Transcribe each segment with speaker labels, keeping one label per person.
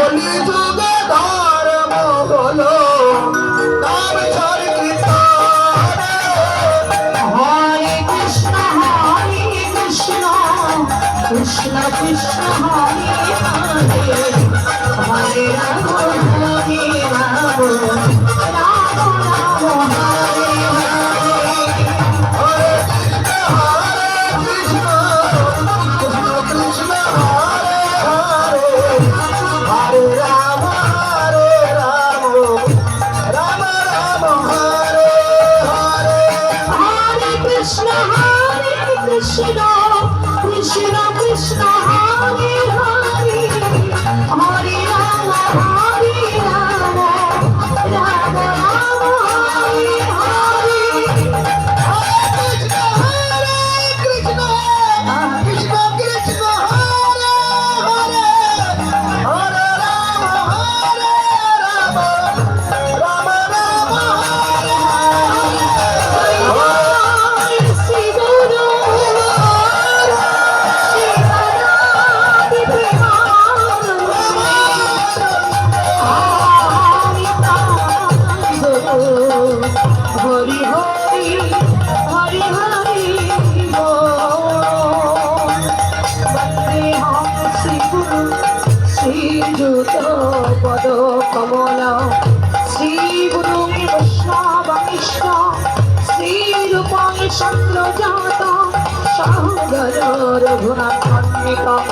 Speaker 1: কলি যুগে ধর্ম হলো নাম সংকীর্তন।
Speaker 2: হরে কৃষ্ণ কৃষ্ণ কৃষ্ণ হরে হরে, হরে রাম হরে রাম, রাম রাম হরে হরে।
Speaker 1: কৃষ্ণ হরে হরে, হরে রাম হরে রাম, রাম রাম হরে হরে।
Speaker 2: হরে কৃষ্ণ কৃষ্ণ কৃষ্ণ হরে হরে, হরে রাম রাম রাম হরে হরে।
Speaker 1: কৃষ্ণ কৃষ্ণ কৃষ্ণ হরে হরে, হরে রাম হরে রাম, রাম রাম হরে হরে।
Speaker 2: শ্রী গুরু হরি হরি হরি হরি বন্দে হম শ্রী গুরু শ্রীযুত পদ কমল, শ্রী গুরু বৈষ্ণবাংশ, শ্রীরূপং চন্দ্রজাত সাগর রঘুনাথান্বিতং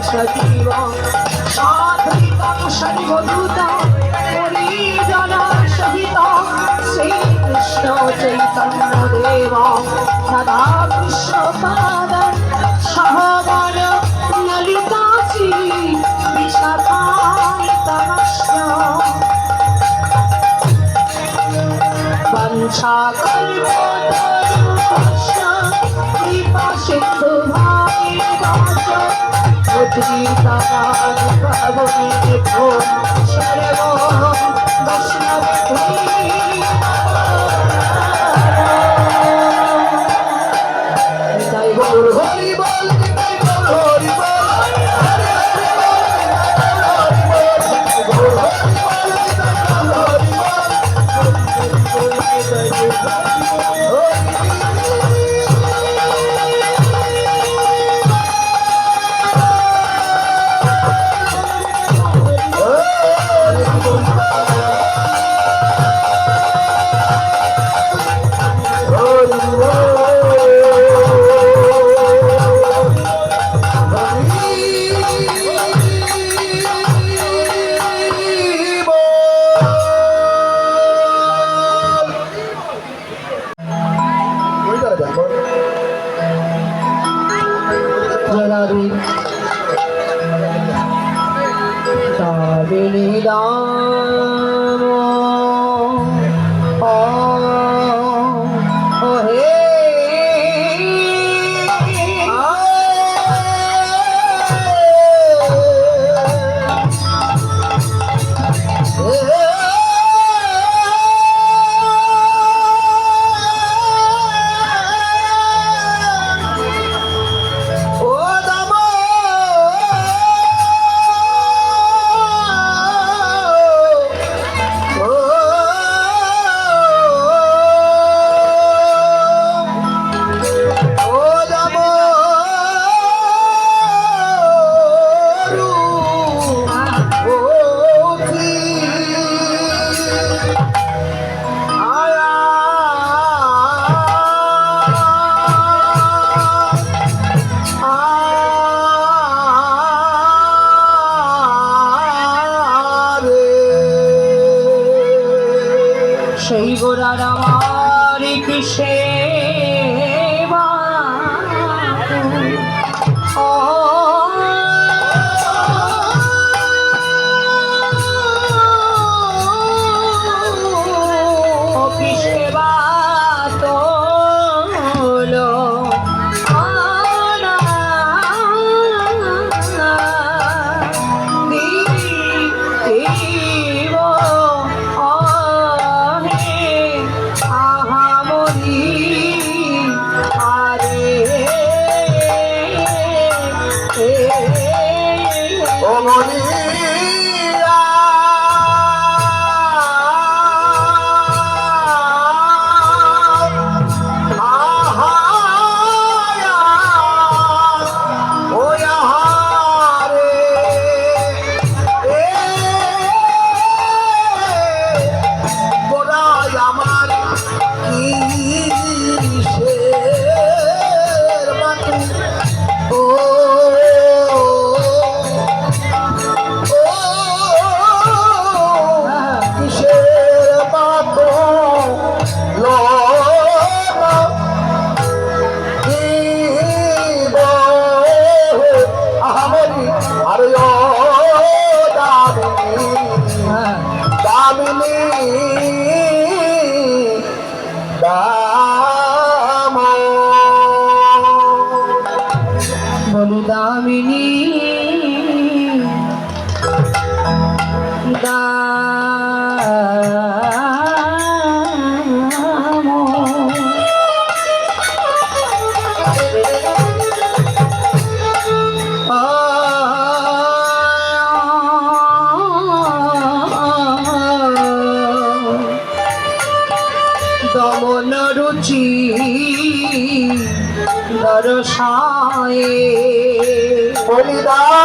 Speaker 2: সজীবং সাধুতং সর্বদূতং হরিজন সহিত শ্রীকৃষ্ণ চৈতন্য দেব সদা কৃষ্ণ পাদং সহগণ ললিতা শ্রী বিশাখান্বিতংশ্চ বংশাকল্পতরুশ্চ কৃপা সিন্ধু ভাগীরথ উদ্ধৃতানাং প্রভুনিভো শরণো বৈষ্ণবেভ্যো জয় গৌর
Speaker 1: হরি বল নিতাই গৌর হরি বল, হরি হরি বল নিতাই গৌর হরি বল, নিতাই গৌর হরি বল, হরি হরি বল
Speaker 2: জলারি তাবিনী দাম ও হে সেই গোড়ার আমার কিসে সায়ে
Speaker 1: বলিদানে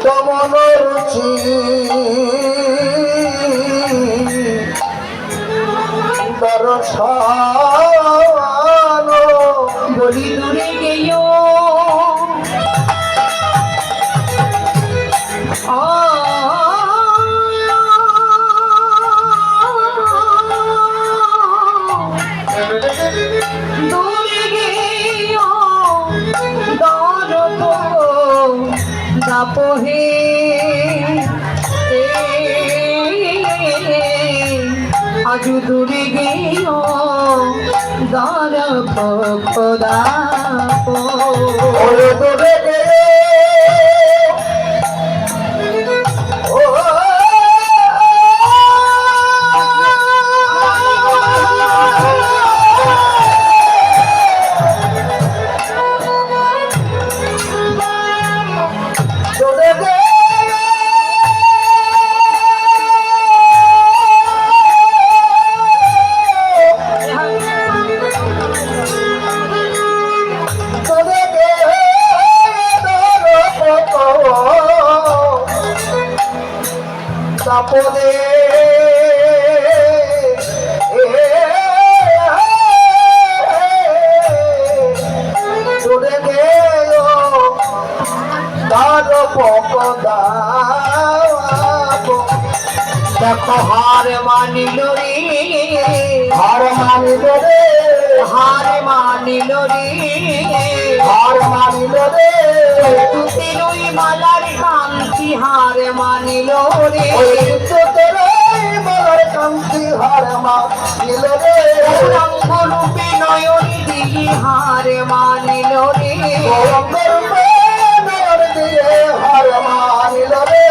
Speaker 1: তমন রুচি দর্শন
Speaker 2: বলি দূরে গেও দূরে গেও দরদ দাপহে আজ দূরে গেও দর খোদা
Speaker 1: ওরে দূরে গে ও দূরে গে দূরে গে তাপদে দূরে গে দার পকদা
Speaker 2: দেখো হার মানিল রে
Speaker 1: হার মানিল রে
Speaker 2: হার মানিল রে
Speaker 1: হার মানিল রে
Speaker 2: তুতিরই মালার কান্তি হার মানিল রে
Speaker 1: ওই তোর মালার কান্তি হার মানিল রে
Speaker 2: রঙ্গ রূপে নয়ন দিলি হার মানিল রে
Speaker 1: নয়ন দিয়ে হার মানিল রে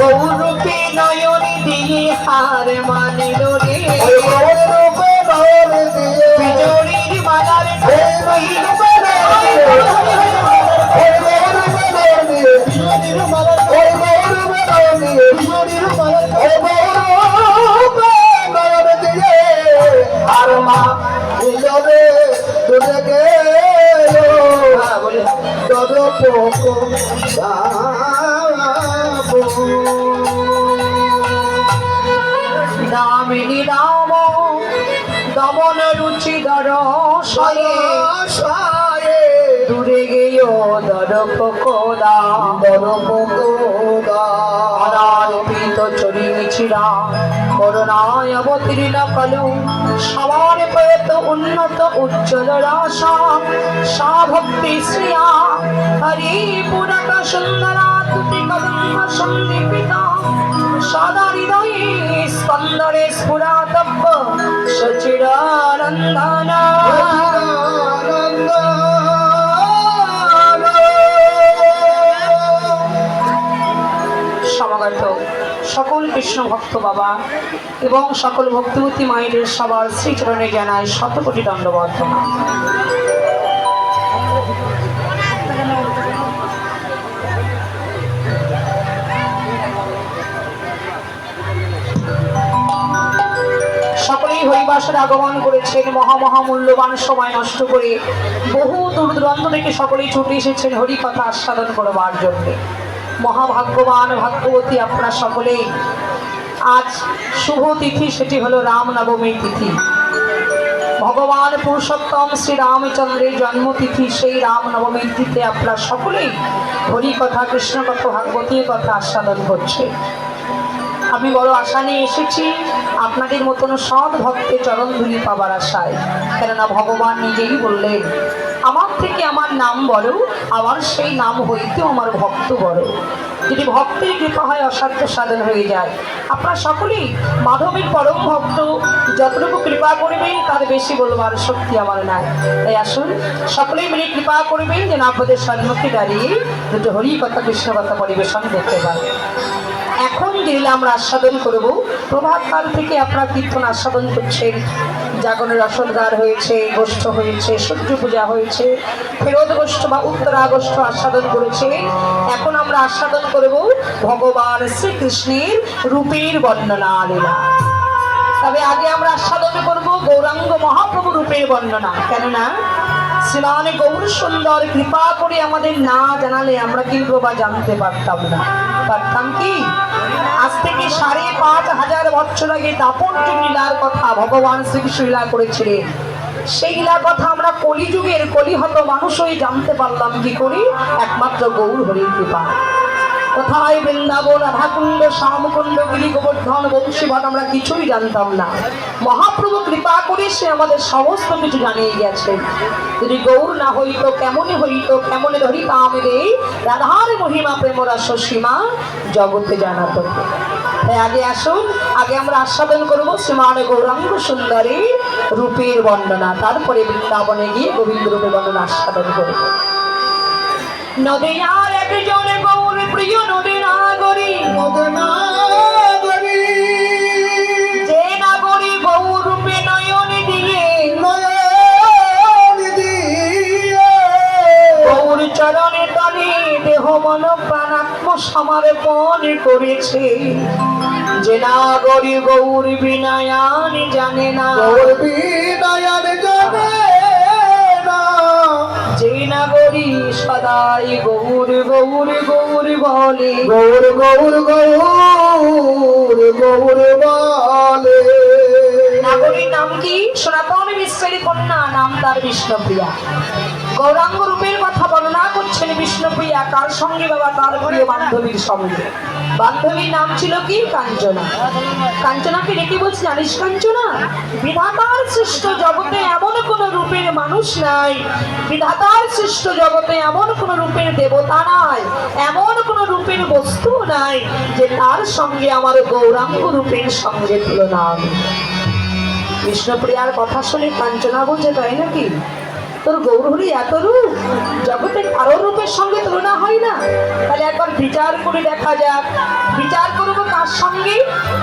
Speaker 2: গৌরূপে নয়ন দিলি হার মানিল রে
Speaker 1: রূপে নয়ন দিয়ে
Speaker 2: বিজড়ির মালার দামিনী রাম দমন রুচি দর সয়ে দূরে গেও দর কোদা অনারোপিত চরি মিছিরা করুণায় অবতীর্ণ কলু সবার প্রয়ত উন্নত উজ্জ্বল রাশা সা ভক্তি শ্রিয়া হরি পুরক সুন্দরা তুতি কদম্ব সন্দীপিতা সদা হৃদয়ে স্পন্দরে স্ফুরাতব্য সচিরানন্দনা সমাগত সকল কৃষ্ণ ভক্ত বাবা এবং সকল ভক্তিবতী মায়েদের সবার শ্রীচরণে জানায় শতকোটি দণ্ডবত সকলেই হরিবাসের আগমন করেছেন মহামূল্যবান সময় নষ্ট করে বহু দূর দূরান্ত থেকে সকলেই ছুটে এসেছেন হরিকথা আস্বাদন করবার জন্য। মহাভাগ্যবান ভাগ্যবতী আপনারা সকলেই। আজ শুভ তিথি, সেটি হলো রামনবমী তিথি। ভগবান পুরুষোত্তম শ্রী রামচন্দ্রের জন্মতিথি। সেই রামনবমীর তিথিতে আপনারা সকলেই হরিকথা, কৃষ্ণকথা, ভাগবতী কথা আস্বাদন করছে। আমি বড় আশা নিয়ে এসেছি আপনাদের মতন সৎ ভক্তের চরণধুলি পাবার আশায়। কেননা ভগবান নিজেই বললেন, আমার থেকে আমার নাম বড়, আমার সেই নাম হইতেও আমার ভক্ত বড়। যদি ভক্তের কৃপা হয় অসাধ্য সাধন হয়ে যায়। আপনারা সকলেই মাধবের পরম ভক্ত, যতটুকু কৃপা করবেন তার বেশি বলবার শক্তি আমার নাই। তাই আসুন সকলেই মিলে কৃপা করবেন যেন আপনাদের সম্মুখে দাঁড়িয়ে দুটো হরি কথা, কৃষ্ণ কথা পরিবেশন করতে পারে। এখন দিলে আমরা আস্বাদন করব। প্রভাত কাল থেকে আপনারা কীর্তন আস্বাদন করছেন, জাগরণের রসদগার হয়েছে, গোষ্ঠ হয়েছে, সূর্য পূজা হয়েছে, ফেরত গোষ্ঠ বা উত্তরা গোষ্ঠ আস্বাদন করেছে। এখন আমরা আস্বাদন করব ভগবান শ্রীকৃষ্ণের রূপের বর্ণনা লীলা। তবে আগে আমরা আস্বাদন করব গৌরাঙ্গ মহাপ্রভু রূপের বর্ণনা। কেননা শ্রীমান গৌর সুন্দর কৃপা করে আমাদের না জানালে আমরা কিন্তু বা জানতে পারতাম না। পারতাম কি? আজ থেকে ৫,৫০০ বছর আগে দাপট্য লীলার কথা ভগবান শ্রীকৃষ্ণ লীলা করেছিলেন। সেই লীলার কথা আমরা কলিযুগের কলিহত মানুষ হয়ে জানতে পারলাম কি করি? একমাত্র গৌর হরির কৃপা। কোথায় বৃন্দাবন, রাধাকুণ্ড, শ্যামকুণ্ড, গিরি গোবর্ধন, বংশীবট আমরা কিছুই জানতাম না। মহাপ্রভু কৃপা করে সে আমাদের সমস্ত কিছু জানিয়ে গেছেন। যদি গৌর না হইতো কেমনে হইতো, কেমনে ধরিতাম রে রাধার মহিমা প্রেম রস সীমা জগতে জানাতো। তাই আগে আসুন, আগে আমরা আস্বাদন করবো শ্রীমান গৌরাঙ্গ সুন্দরী রূপের বর্ণনা, তারপরে বৃন্দাবনে গিয়ে গোবিন্দ রূপের বর্ণনা আস্বাদন করবো। নদীয়ার একজন গৌর প্রিয় নদী নাগরী, যে নাগরী গৌর রূপে নয়ন দিয়ে গৌর চরণে তলে দেহ মন প্রাণাত্ম সমর্পণ করেছে। যে নাগরী গৌর বিনয়ান জানে না,
Speaker 1: গৌর বিনয়ান জানে না,
Speaker 2: যে নাগরী সদাই গৌর গৌর গৌর বলে,
Speaker 1: গৌর গৌর গৌর গৌর বলে।
Speaker 2: নাগরীর নাম কি? সনাতন বিশ্বের কন্যা, নাম তার বিষ্ণুপ্রিয়া। গৌরাঙ্গ রূপের কথা বর্ণনা করছেন বিষ্ণুপ্রিয়া। কার সঙ্গে? বাবা তার প্রিয় বান্ধবীর সঙ্গে। বান্ধবীর নাম ছিল কি? কাঞ্চনা। কাঞ্চনাকে ডেকে বলছে, জানিস কাঞ্চনা, বিধাতার সৃষ্ট জগতে এমন কোন রূপের মানুষ নাই, বিধাতার সৃষ্ট জগতে এমন কোন রূপের দেবতা নাই, এমন কোন রূপের বস্তু নাই যে তার সঙ্গে আমার গৌরাঙ্গ রূপের সঙ্গে তুলনা হবে। বিষ্ণুপ্রিয়ার কথা শুনে কাঞ্চনা বলছে, তাই নাকি? তোর গৌরহরি এত রূপ, জগতে কারো রূপের সঙ্গে তুলনা হয় না। তাহলে একবার বিচার করে দেখা যাক। বিচার করবো কার সঙ্গে?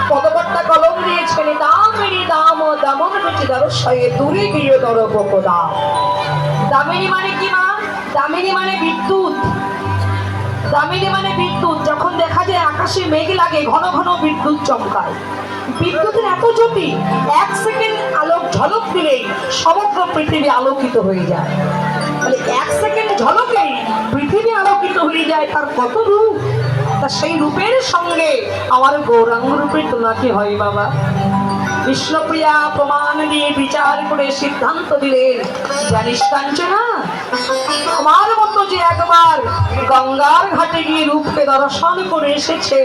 Speaker 2: পদকর্তা কলম দিয়েছেন, দামেরই দাম ও দামন রুচি দরশয়ে দূরে গিয়ে দরবকদা। দামিনী মানে কি মা? দামিনী মানে বিদ্যুৎ। দামিনী মানে বিদ্যুৎ। যখন দেখা যায় আকাশে মেঘ লাগে, ঘন ঘন বিদ্যুৎ চমকায়। বিদ্যুতের এত জ্যোতি, 1 সেকেন্ড আলোক ঝলক দিলেই সমগ্র পৃথিবী আলোকিত হয়ে যায়। তাহলে 1 সেকেন্ড ঝলকেই পৃথিবী আলোকিত হয়ে যায়। তার কত রূপ! তা সেই রূপের সঙ্গে আমার গৌরাঙ্গ রূপের তুলনা কি হয় বাবা? বিষ্ণুপ্রিয়া প্রমাণ দিয়ে বিচার করে সিদ্ধান্ত দিলেন, জানিস কাঞ্চনা, আমার মতো যে একবার গঙ্গার ঘাটে গিয়ে রূপকে দর্শন করে এসেছে,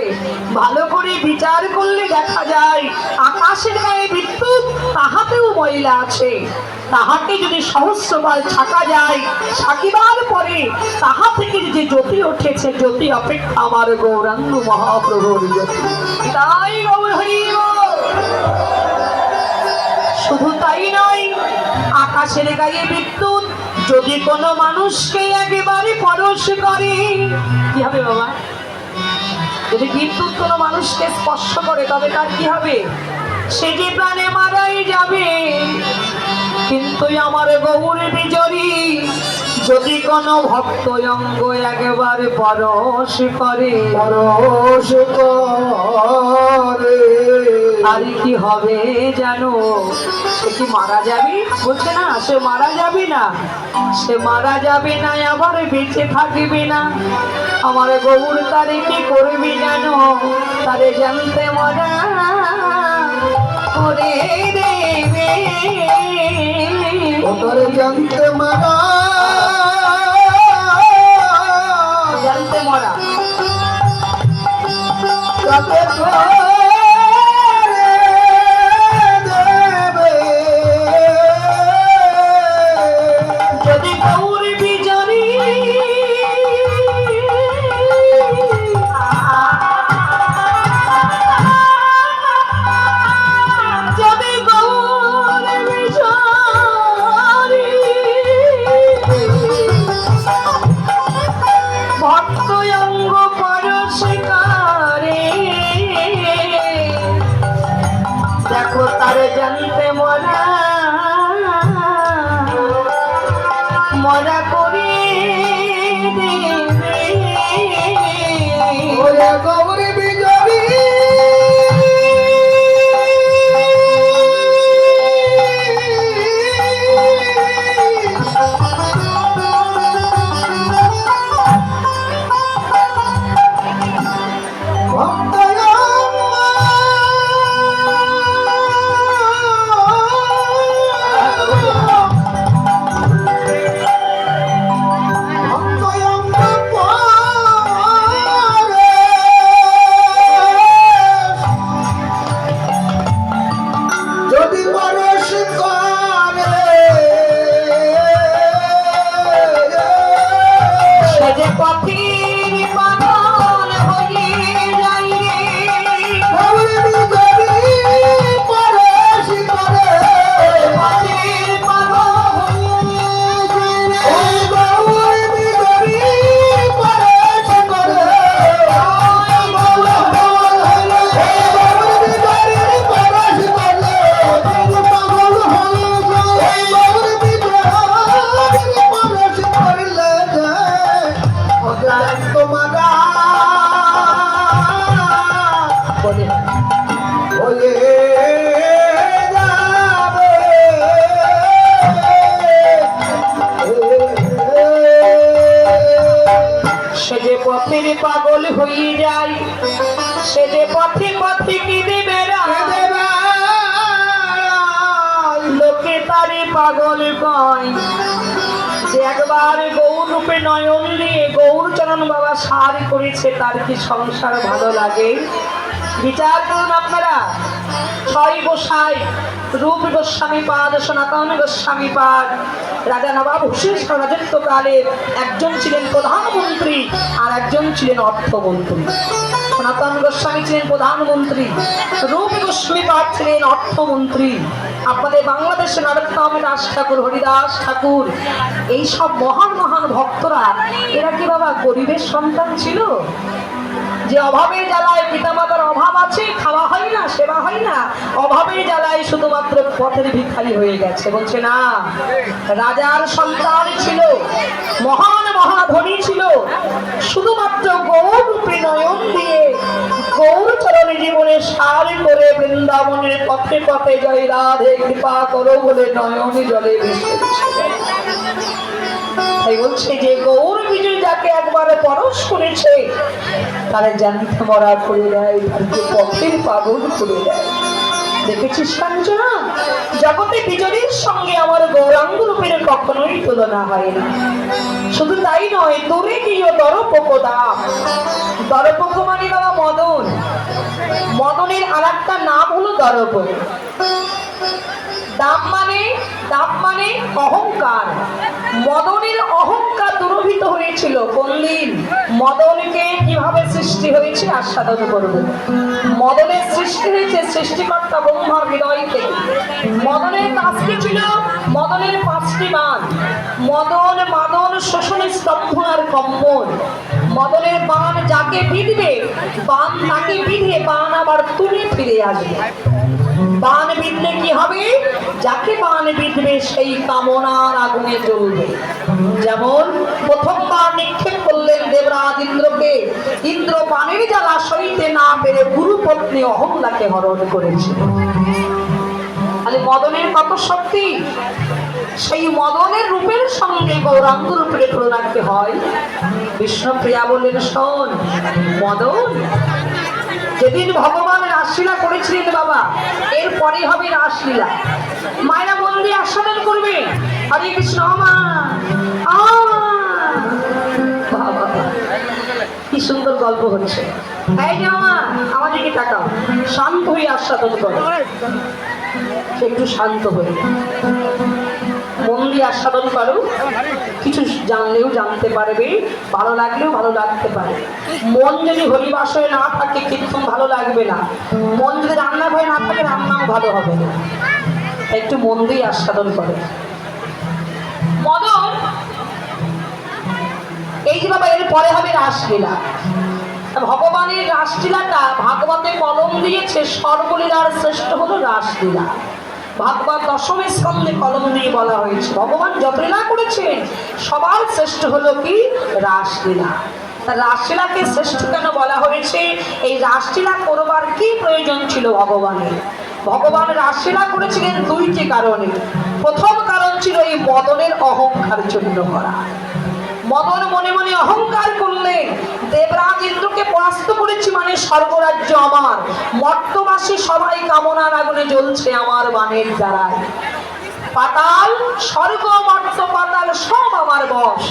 Speaker 2: ভালো করে বিচার করলে দেখা যায় আকাশের গায়ে বিদ্যুৎ, তাহাতেও ময়লা আছে। তাহাকে যদি সহস্রবার ছাকা যায়, ছাকিবার পরে তাহা থেকে যে জ্যোতি উঠেছে, জ্যোতি অপেক্ষা আমার গৌরাঙ্গ মহাপ্রভুর জ্যোতি। তাই গৌর হরি বল। শুধু তাই নয়, আকাশের গায়ে বিদ্যুৎ যদি কোনো মানুষকে একেবারে পরশ করে, কি হবে বাবা? যদি বিদ্যুৎ কোনো মানুষকে স্পর্শ করে তবে তার কি হবে? সে যে প্রাণে মারাই যাবে। কিন্তু আমার গৌর বিজয়ী যদি কোনো ভক্ত অঙ্গ একেবারে পরশ করে,
Speaker 1: পরশ করে,
Speaker 2: আর কি হবে জানো? সে কি মারা যাবে? বলছে না, সে মারা যাবে না, সে মারা যাবে না, আবার বেঁচে থাকবে না। আমার গৌর তারে কি করবি জানো? তারে জানতে মরা করে দেবে,
Speaker 1: তারে জানতে মারা,
Speaker 2: জানতে মরা।
Speaker 1: তাকে
Speaker 2: যদি গৌর বিজয়ী যদি গৌর বিজয়ী ভক্ত অঙ্গ পরশ করে, মরা করে
Speaker 1: ওরে গৌরী বিজয়ী
Speaker 2: পাগল হয়ে যায় সে যে পথে পথে কেঁদে বেড়ায় লোকে তারে পাগল কয় যে একবার গৌর রূপে নয়ন দিয়ে গৌরচরণ বাবা সার করেছে তার কি সংসার ভালো লাগে বিচার করুন আপনারা ছয় গোসাই রূপ গোস্বামী পাদ সনাতন গোস্বামী পাদ রাজা নবাব হুসেন রাজত্বকালের একজন ছিলেন প্রধানমন্ত্রী আর একজন ছিলেন অর্থমন্ত্রী সনাতন গোস্বামী ছিলেন প্রধানমন্ত্রী রূপ গোস্বামী পাদ ছিলেন অর্থমন্ত্রী আপনাদের বাংলাদেশের নরোত্তম দাস ঠাকুর হরিদাস ঠাকুর এইসব মহান মহান ভক্তরা এরা কি বাবা গরিবের সন্তান ছিল যে অভাবের জ্বালায় পিতামাতার অভাব আছে খাওয়া হয় না সেবা হয় না অভাবের জ্বালায় শুধুমাত্র পথের ভিখারি হয়ে গেছে বলছে না রাজার সন্তান ছিল মহান মহাধনী ছিল শুধুমাত্র গৌর রূপে নয়ন দিয়ে গৌর চরণে জীবনে সার করে বৃন্দাবনের পথে পথে জয় রাধে কৃপা করো বলে নয়নে জলে ভেসে তাই বলছে যে গৌর বিজয় যাকে একবারে পরশ করেছে তারা জানতে মরা করে দেয় তাকে পথের পাগল করে দেয় দেখেছিস কাঞ্চনা জগতে বিজয়ীর সঙ্গে আমার গৌরাঙ্গ রূপের কখনোই তুলনা হয় না শুধু তাই নয় দূরে গিয়ে দরপোক দাম দরপোক মানে বাবা মদন মদনের আর একটা নাম হলো দরপোক দাম মানে অহংকার মদনের অহংকার দুরভিত হয়েছিল কোন দিন মদনকে কিভাবে সৃষ্টি হয়েছে আস্বাদন করবে মদনের সৃষ্টি হয়েছে সৃষ্টিকর্তা ব্রহ্মার হৃদয় থেকে মদনের কাজ কি ছিল মদনের 5টি বাণ মদন মাদন শোষণ স্তম্ভ আর কম্পন মদনের বাণ যাকে বিঁধবে বাণ তাকে বিঁধে বাণ আবার তুলে ফিরে আসবে বাণ বিঁধলে কি হবে যাকে বাণ বিঁধবে সেই কামনার আগুনে জ্বলবে যেমন প্রথমবার নিক্ষেপ করলেন দেবরাজ ইন্দ্রকে ইন্দ্র বাণের জ্বালা সইতে না পেরে গুরু পত্নী অহল্যাকে হরণ করেছে তাহলে মদনের কত শক্তি সেই মদনের রূপের সঙ্গে গৌরাঙ্গ রূপের তুলনাকে হয় বিষ্ণুপ্রিয়া বললেন শোন মদন যেদিন ভগবান রাসলীলা করেছিলেন বাবা এরপরে হবে রাসলীলা মায়েরা মন দিয়ে আস্বাদন করবে হরে কৃষ্ণ মা কি সুন্দর গল্প হচ্ছে তাই যে মা আমাদেরকে তাকাও শান্ত হয়ে আস্বাদন করো একটু শান্ত হয়ে মন দিয়ে আস্বাদন করো কিছু জানলেও জানতে পারবে ভালো লাগলেও ভালো লাগতে পারে মন যদি হরিবাসয়ে না থাকে কীর্তন ভালো লাগবে না মন যদি রান্না ভয়ে না থাকে রান্নাও ভালো হবে না একটু মন দিয়ে আস্বাদন করে মদন এই যে বাবা এর পরে হবে রাসলীলা ভগবানের রাসলীলাটা ভাগবতে কলম দিয়েছে সর্বলীলার শ্রেষ্ঠ হলো রাসলীলা ভাগবত দশম স্কন্ধে কলম দিয়ে বলা হয়েছে ভগবান যত লীলা করেছেন সবার শ্রেষ্ঠ হলো কি রাসলীলা। তা রাসলীলাকে শ্রেষ্ঠ কেন বলা হয়েছে? এই রাসলীলা করবার কি প্রয়োজন ছিল ভগবানের? ভগবান রাসলীলা করেছিলেন দুইটি কারণে। প্রথম কারণ ছিল এই মদনের অহংকার জন্য করা। মদন মনে মনে অহংকার করলেন, দেবরাজ ইন্দ্রকে পরাস্ত করেছি মানে স্বর্গরাজ্য আমার, মর্তবাসী সবাই কামনার আগুনে জ্বলছে আমার বাণের দ্বারায়। পাতাল, স্বর্গ, মর্ত, পাতাল সব আমার বশ।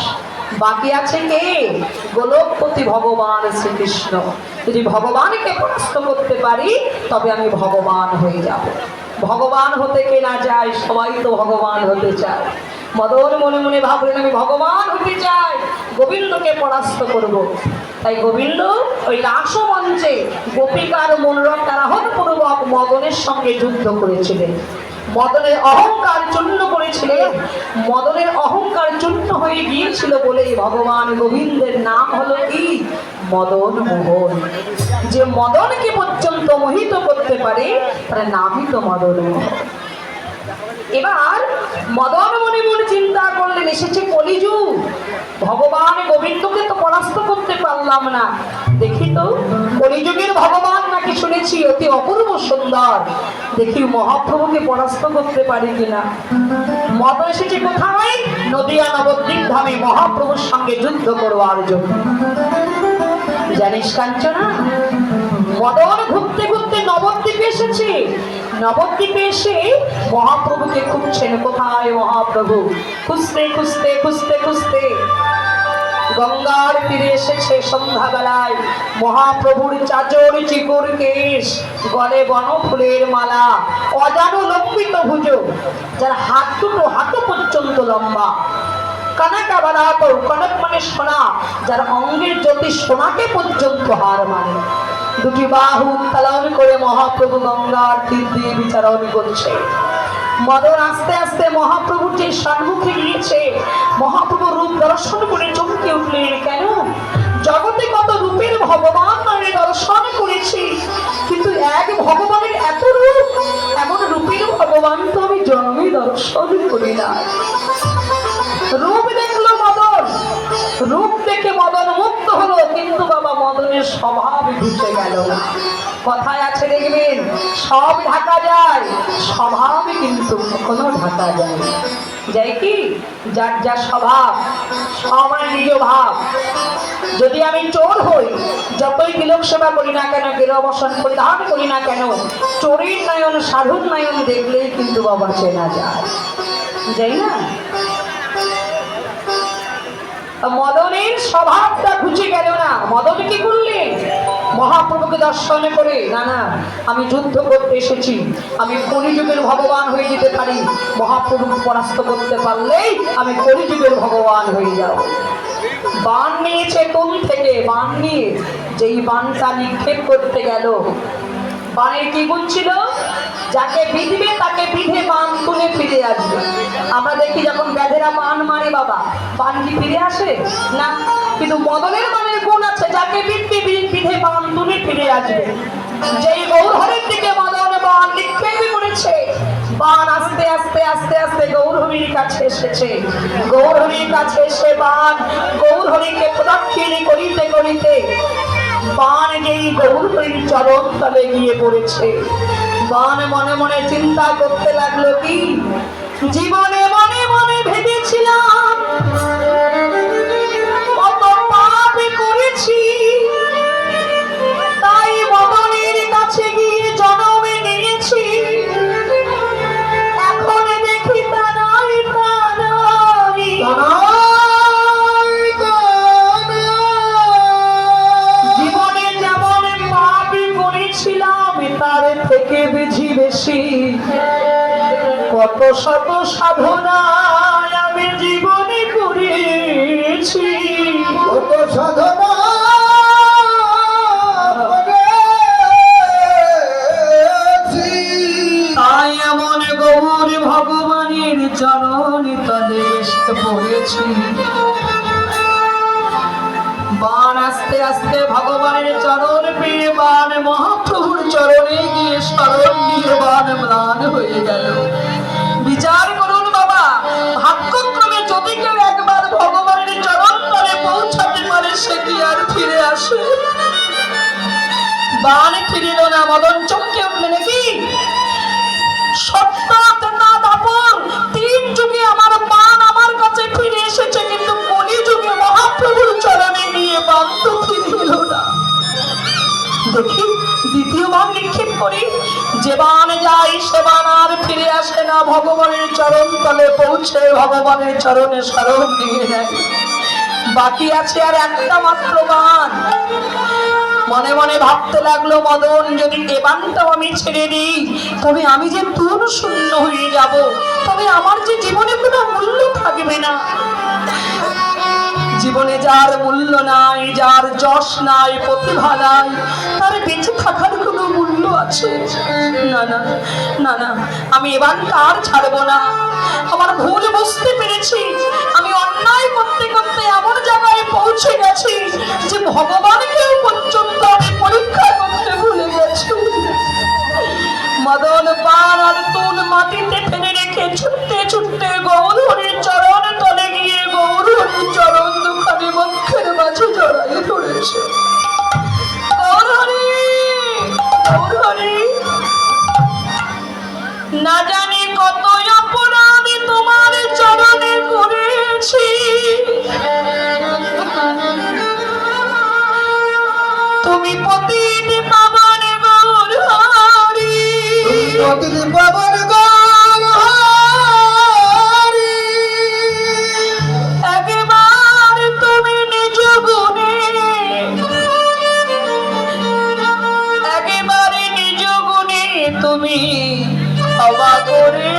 Speaker 2: বাকি আছে কে? গোলকপতি ভগবান শ্রীকৃষ্ণ। যদি ভগবানকে পরাস্ত করতে পারি তবে আমি ভগবান হয়ে যাব। ভগবান হতে কে না যায়? সবাই তো ভগবান হতে চায়। মদন মনে মনে ভাবলেন আমি ভগবান হতে চাই, গোবিন্দকে পরাস্ত করব। তাই গোবিন্দ ওই রাসমঞ্চে গোপিকার মনোরথ তারাহন পূর্বক মদনের সঙ্গে যুদ্ধ করেছিলেন। মদনের অহংকার চূর্ণ করেছিলেন। মদনের অহংকার চূর্ণ হয়ে গিয়েছিল বলেই ভগবান গোবিন্দের নাম হলো কি? মদন মোহন। যে মদনকে পর্যন্ত মোহিত করতে পারে তার নামই তো মদন মোহন। এবার মদন মনে মনে চিন্তা করলেন এসেছে কলিযুগ, ভগবান গোবিন্দকে তো পরাস্ত করতে পারলাম না, দেখি তো কলিযুগের ভগবান নাকি শুনেছি অতি অপূর্ব সুন্দর, দেখি মহাপ্রভুকে পরাস্ত করতে পারি কিনা। মদন এসেছে কোথায়? নদিয়া নবদ্বীপ ধামে মহাপ্রভুর সঙ্গে যুদ্ধ করবার জন্য। জানিস কাঞ্চনা, মদন ঘুরতে ঘুরতে নবদ্বীপে এসেছে। নবদ্বীপে এসে মহাপ্রভুকে খুঁজছেন, কোথায় মহাপ্রভু? খুঁজতে খুঁজতে খুঁজতে খুঁজতে গঙ্গার তীরে এসেছে সন্ধ্যাবেলায়। মহাপ্রভুর চাচর চিকুর কেশ, গলে বনফুলের মালা, অজানু লম্বিত ভুজ, যার হাত দুটো হাঁটু পর্যন্ত লম্বা, কানাকা বানাত, কনক মানে সোনা, যার অঙ্গের জ্যোতি সোনাকে পর্যন্ত হার মানে। দুটি বাহু উত্তোলন করে মহাপ্রভু গঙ্গার তীর দিয়ে বিচারণ করছে। মদন আস্তে আস্তে মহাপ্রভুর যে সম্মুখে গিয়েছে, মহাপ্রভুর রূপ দর্শন করে চমকে উঠলেন। কেন? জগতে কত রূপের ভগবান আমি দর্শন করেছি, কিন্তু এক ভগবানের এত রূপ, এমন রূপের ভগবান তো আমি জন্মে দর্শন করি না। রূপ দেখলো মদন, রূপ দেখে মদন মুক্ত হলো, কিন্তু বাবা মদনের স্বভাব ঘুচে গেল না। কথায় আছে দেখবেন, সব ঢাকা যায়, স্বভাব কিন্তু কখনো ঢাকা যায় না। যাই কি? যার যা স্বভাব, আমার নিজ ভাব। যদি আমি চোর হই, যতই তিলক সেবা করি না কেন, গেরবসন পরিধান করি না কেন, চোরের নয়ন সাধুর নয়ন দেখলেই কিন্তু বাবা চেনা যায়, যাই না? মদনের স্বভাবটা ঘুচে গেল না। মদন কি করলেন? মহাপ্রভুকে দর্শন করে, না না আমি যুদ্ধ করতে এসেছি, আমি কলিযুগের ভগবান হয়ে যেতে পারি, মহাপ্রভুকে পরাস্ত করতে পারলেই আমি কলিযুগের ভগবান হয়ে যাব। বাণ নিয়েছে কোন থেকে? বাণ নিয়ে যেই বাণটা নিক্ষেপ করতে গেল, বাণের কি গুণ ছিল? যাকে বিধবে তাকে বিধে বাণ তুলে ফিরে আসবে। আমরা দেখি যখন ব্যাধেরা বাণ মারে বাবা, বাণ কি ফিরে আসে না? কিন্তু মদনের বাণের গুণ আছে, যাকে বিধবে বিধে বাণ তুলে ফিরে আসবে। যেই গৌরহরের দিকে মদন বাণ নিক্ষেপ করেছে, বাণ আস্তে আস্তে আস্তে আস্তে গৌরহরির কাছে এসেছে। গৌরহরির কাছে এসে বাণ গৌরহরিকে প্রদক্ষিণ করিতে করিতে বাণ যেই গৌরহরির চরণ তলে গিয়ে পড়েছে। বাণ মনে মনে চিন্তা করতে লাগলো, কি জীবনে মনে মনে ভেবেছিলাম কত পাপ করেছি, তাই মদনের কাছে গিয়ে জনমে নিয়েছি। এখন দেখি তা নয়, তা নয়, জীবনে যেমন পাপ করেছিলাম তার থেকে বেশি বেশি কত শত সাধনা আমি জীবনে করেছি,
Speaker 1: কত সাধনা
Speaker 2: তাই এমন গৌর ভগবানের চরণ তলে এসে পড়েছি। বাণ আস্তে আস্তে ভগবানের চরণ পেয়ে বাণ মহাপ্রভুর চরণে গিয়ে শরণ নির্বাণ ম্লান হয়ে গেল। বিচার করুন বাবা, ভাগ্যক্রমে যদি কেউ একবার ভগবানের চরণ তলে পৌঁছাতে পারে সে কি আর ফিরে আসে? বাণ ফিরিল না, মদন চমকে উঠলে নাকি? সত্য তেতা দাপর তিন যুগে আমার বাণ আমার কাছে ফিরে এসেছে, কিন্তু কলিযুগে মহাপ্রভুর চরণে গিয়ে বাণ তো ফিরে এলো না। দেখি দ্বিতীয় বাণ নিক্ষেপ করি, যে বাণ যায় সে বাণ আর ফিরে আসে না, ভগবানের চরণ তলে পৌঁছে ভগবানের চরণে শরণ নিয়ে নেয়। বাকি আছে আর একটা মাত্র বাণ। মনে মনে ভাবতে লাগলো মদন, যদি এ বাণটাও আমি ছেড়ে দিই তবে আমি যে তুন শূন্য হয়ে যাব, তবে আমার যে জীবনে কোনো মূল্য থাকবে না। জীবনে যার মূল্য নাই, যার যশ নাই, প্রতিভা নাই, তার বেঁচে থাকার কোনো মূল্য আছে? না না না না, আমি এবার আর ছাড়বো না। আমার ভুল বুঝতে পেরেছি, আমি অন্যায় করতে করতে এমন জায়গায় পৌঁছে গেছি যে ভগবানকেও পর্যন্ত আমি পরীক্ষা করতে ভুলে গেছি। মদন পান আর তুল মাটিতে ফেলে রেখে ছুটতে ছুটতে গৌরহরির চরণ তলে গিয়ে গৌরহরির চরণ দুখানি বক্ষের মাঝে জড়াই ধরেছে। গৌরহরি, গৌরহরি, না জানি কত অপরাধী তোমার চরণে করেছি, তুমি প্রতিদিন পাবন গৌরহরি,
Speaker 1: প্রতিদিন পাবন গৌরহরি।
Speaker 2: একবার তুমি নিজ গুণে, একেবারে নিজ গুণে তুমি ক্ষমা করে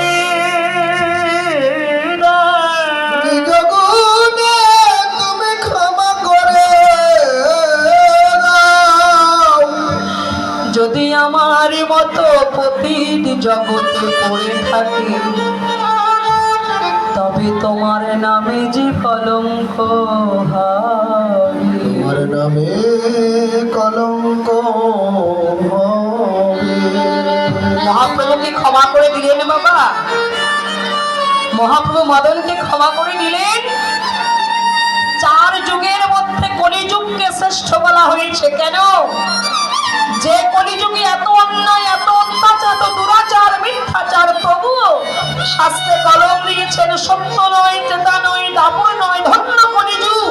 Speaker 1: নিজ গুণে তুমি ক্ষমা করে দাও।
Speaker 2: যদি আমার মতো পতিত জগতে পড়ে থাকে, তবে তোমার নামে যে কলঙ্ক হবে,
Speaker 1: তোমার নামে কলঙ্ক হবে।
Speaker 2: মহাপ্রভুকে ক্ষমা করে দিলেন বাবা, মহাপ্রভু মদনকে ক্ষমা করে দিলেন। 4 যুগের মধ্যে কলিযুগকে শ্রেষ্ঠ বলা হয়েছে। কেন? যে কলিযুগে এত অন্যায়, এত অত্যাচার, এত দুরাচার, মিথ্যাচার, তবুও শাস্ত্রে কলম দিয়েছেন সত্য নয়, চেতা নয়, দাপর নয়, ধন্য কলিযুগ।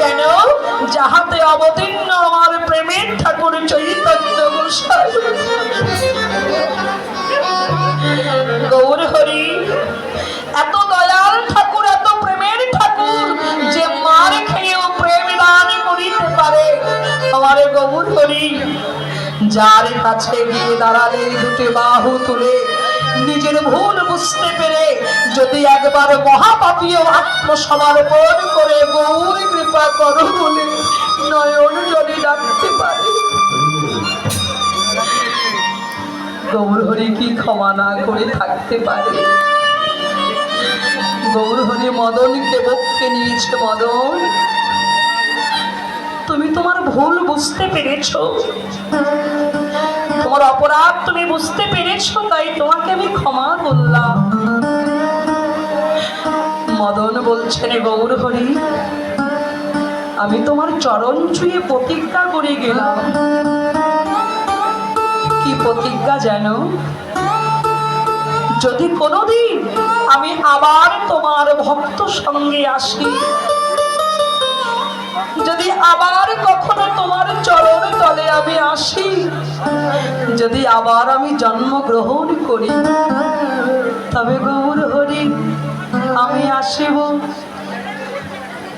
Speaker 2: কেন? যাহাতে অবতীর্ণ আমার প্রেমের ঠাকুর চৈতন্য গোসাই। গৌরহরি এত দয়াল ঠাকুর, এত প্রেমের ঠাকুর, যে মার খেয়েও প্রেম দান করিতে পারে। আমার গৌরহরি যার কাছে গিয়ে দাঁড়ালে দুটি বাহু তুলে নিজের ভুল বুঝতে পেরে যদি একবার মহাপাপীও আত্মসমর্পণ করে গৌর কৃপা করো বলে নয়ন জলে ডাকতে পারে, গৌরহরি কি ক্ষমা না করে থাকতে পারে? গৌরহরি মদনকে বক্ষে নিয়েছে। মদন, তুমি তোমার ভুল বুঝতে পেরেছো, তোমার অপরাধ তুমি বুঝতে পেরেছো, তাই তোমাকে আমি ক্ষমা করলাম। মদন বলছেন, গৌরহরি আমি তোমার চরণ ছুঁয়ে প্রতিজ্ঞা করে গেলাম। কি প্রতিজ্ঞা জানো? যদি কোনোদিন আমি আবার তোমার ভক্ত সঙ্গে আসি, যদি আবার কখনো তোমার চরণ তলে আমি আসি, যদি আবার আমি জন্মগ্রহণ করি, তবে গৌরহরি আমি আসিব,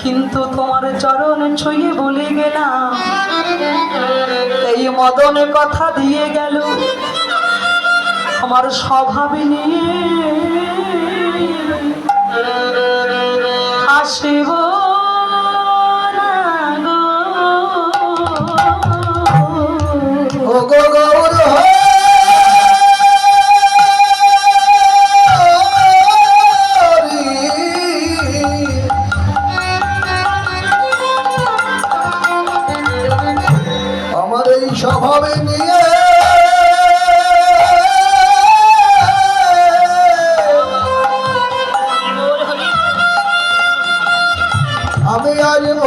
Speaker 2: কিন্তু তোমার চরণ ছুঁয়ে বলে গেলাম। এই মদনের কথা দিয়ে গেল, আমার স্বভাবে নিয়ে আসিব না গো।
Speaker 1: ও গো গৌরহরি, আমার এই স্বভাবে নিয়ে আমি আসব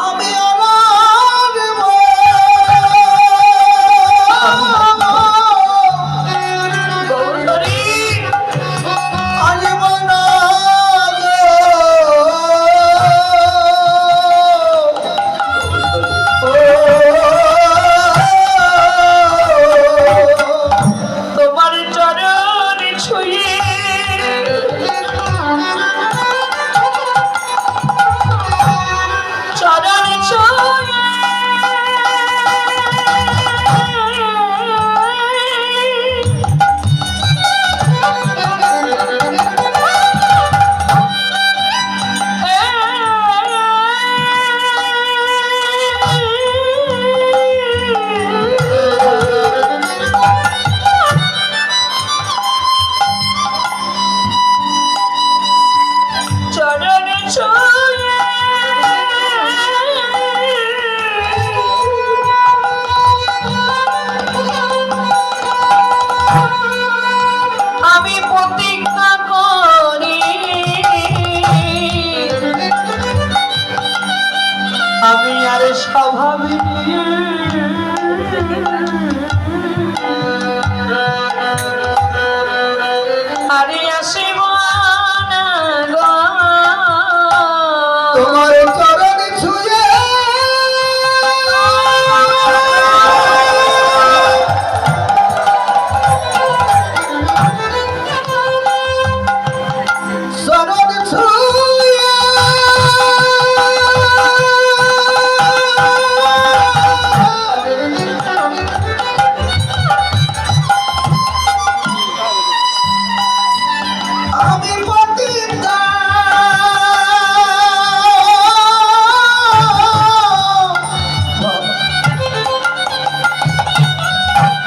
Speaker 1: আমি আসব
Speaker 2: গৌরী
Speaker 1: আসব না
Speaker 2: তোমার চরণ ছুঁয়ে চরণ ছুঁয়ে চরণ ছুঁয়ে আমি প্রতিজ্ঞা করি আমি আর স্বাভাবিক আরে আসিব না গো
Speaker 1: তোমার চরণ ছুঁয়ে চরণ ছুঁয়ে আমি প্রতিজ্ঞা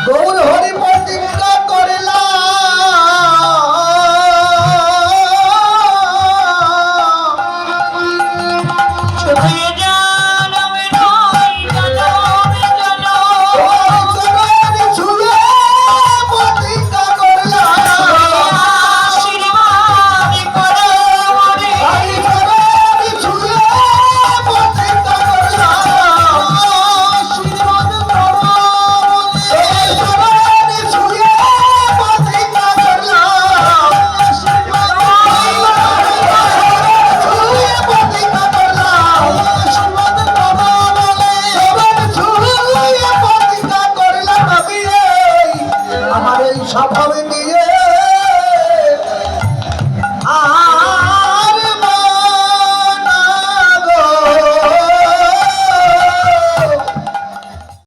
Speaker 1: গৌর হরি প্রতিজ্ঞা করলাম
Speaker 2: ছুঁয়ে যান আমি নই জানবে জানো
Speaker 1: চরণ ছুঁয়ে প্রতিজ্ঞা করলাম
Speaker 2: আশীর্বাদ করে মরে
Speaker 1: আমি চরণ ছুঁয়ে প্রতিজ্ঞা করলাম আশীর্বাদ করো চরণ ছুঁয়ে প্রতিজ্ঞা করলাম আশীর্বাদ ছুঁয়ে প্রতিজ্ঞা করলাম আশীর্বাদ করো চরণ ছুঁয়ে প্রতিজ্ঞা করলাম আমি আমার এই স্বভাবে নিয়ে